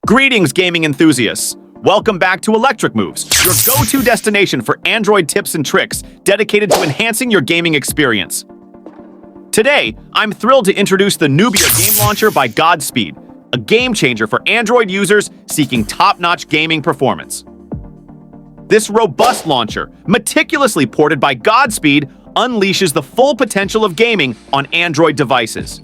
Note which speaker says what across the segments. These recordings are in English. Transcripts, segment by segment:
Speaker 1: Greetings, gaming enthusiasts! Welcome back to ElectricMoves, your go-to destination for Android tips and tricks dedicated to enhancing your gaming experience. Today, I'm thrilled to introduce the NUBIA Game Launcher by GODSPEED, a game changer for Android users seeking top-notch gaming performance. This robust launcher, meticulously ported by GODSPEED, unleashes the full potential of gaming on Android devices.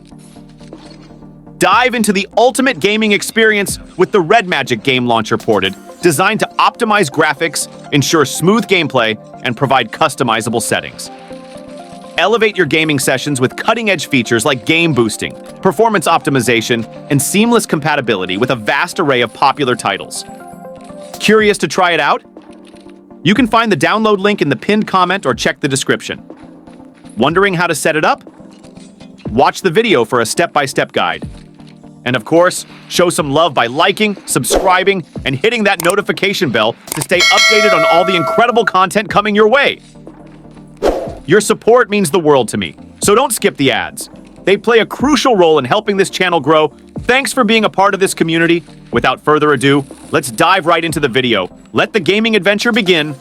Speaker 1: Dive into the ultimate gaming experience with the Red Magic Game Launcher ported, designed to optimize graphics, ensure smooth gameplay, and provide customizable settings. Elevate your gaming sessions with cutting-edge features like game boosting, performance optimization, and seamless compatibility with a vast array of popular titles. Curious to try it out? You can find the download link in the pinned comment or check the description. Wondering how to set it up? Watch the video for a step-by-step guide. And of course, show some love by liking, subscribing, and hitting that notification bell to stay updated on all the incredible content coming your way. Your support means the world to me, so don't skip the ads. They play a crucial role in helping this channel grow. Thanks for being a part of this community. Without further ado, let's dive right into the video. Let the gaming adventure begin.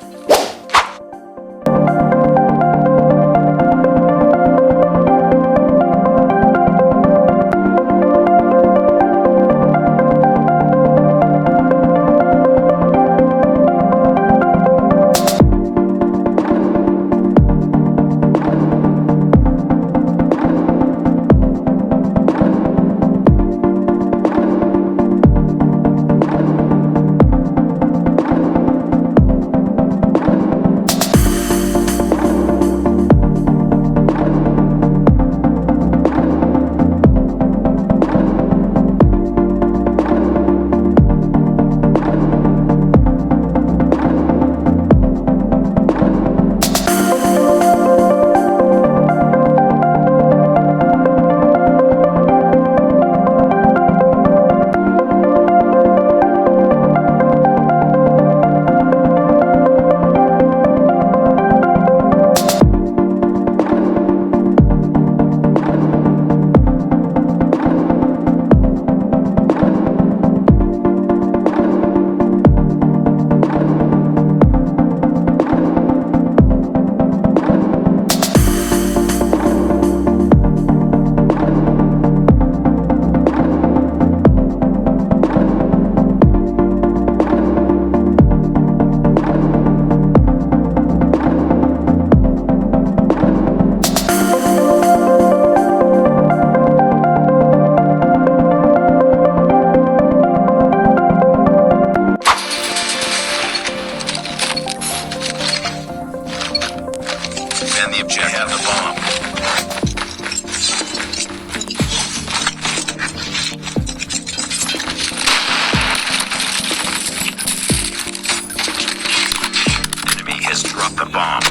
Speaker 2: The objective have the bomb. Enemy has dropped the bomb.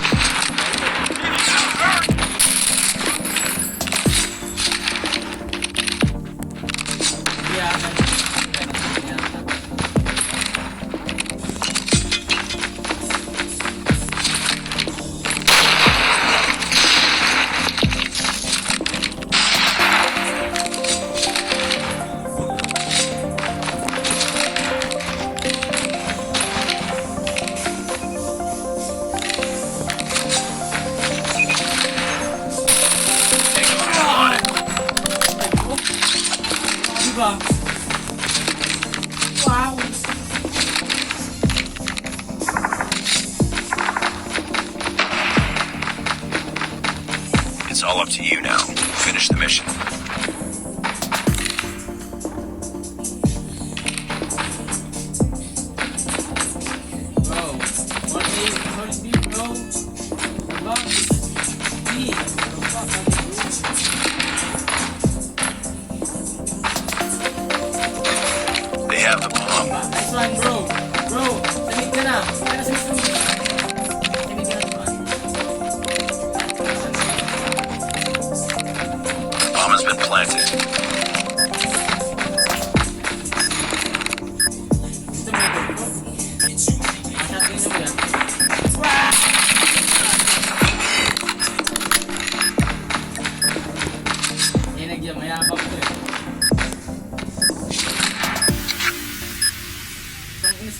Speaker 3: Wow.
Speaker 2: It's all up to you now. Finish the mission.
Speaker 3: Bro, what is me, bro? What is me? The fuck are they doing?
Speaker 2: They have the bomb.
Speaker 3: Nice one, bro. Bro, samit ka na. Kaya samit ka na. Samit ka na naman.
Speaker 2: Bomb has been planted.
Speaker 3: Gusto mo ito, bro? Masyadong mo yan. Yan nagyan, mayabak ko eh.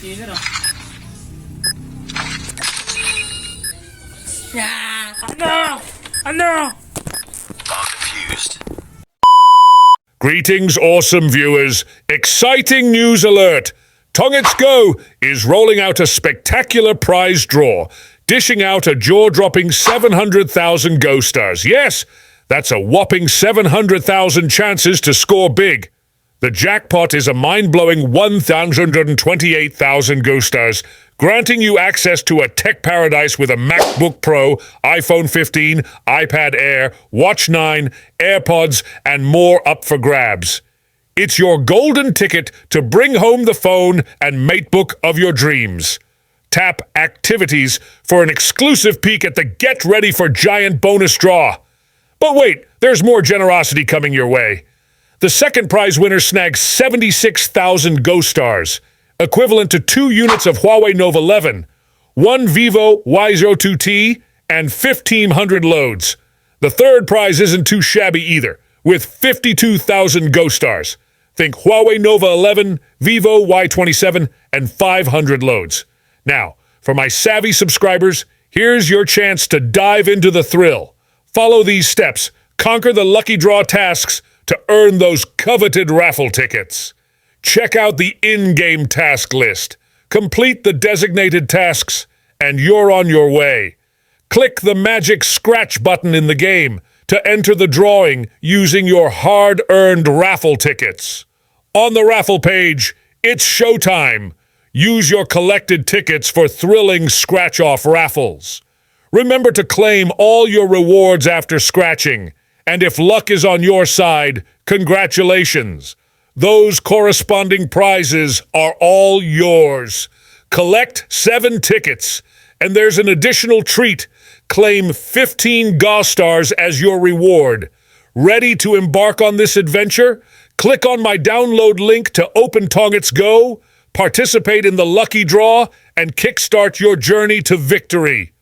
Speaker 3: Skinner ah. Ano?
Speaker 2: Bomb defused.
Speaker 4: Greetings, awesome viewers. Exciting news alert. Tongits Go is rolling out a spectacular prize draw, dishing out a jaw-dropping 700,000 Go Stars. Yes, that's a whopping 700,000 chances to score big. The jackpot is a mind-blowing 1,128,000 Go Stars, granting you access to a tech paradise with a MacBook Pro, iPhone 15, iPad Air, Watch 9, AirPods, and more up for grabs. It's your golden ticket to bring home the phone and matebook of your dreams. Tap Activities for an exclusive peek at the Get Ready for Giant bonus draw. But wait, there's more generosity coming your way. The second prize winner snags 76,000 Go Stars, equivalent to 2 units of Huawei Nova 11, 1 Vivo Y02T, and 1,500 loads. The third prize isn't too shabby either, with 52,000 Go Stars. Think Huawei Nova 11, Vivo Y27, and 500 loads. Now, for my savvy subscribers, here's your chance to dive into the thrill. Follow these steps, conquer the lucky draw tasks to earn those coveted raffle tickets. Check out the in-game task list. Complete the designated tasks, and you're on your way. Click the magic scratch button in the game to enter the drawing using your hard-earned raffle tickets. On the raffle page, it's showtime. Use your collected tickets for thrilling scratch-off raffles. Remember to claim all your rewards after scratching, and if luck is on your side, congratulations. Those corresponding prizes are all yours. Collect 7 tickets, and there's an additional treat. Claim 15 GO Stars as your reward. Ready to embark on this adventure? Click on my download link to open Tongits Go, participate in the lucky draw, and kickstart your journey to victory.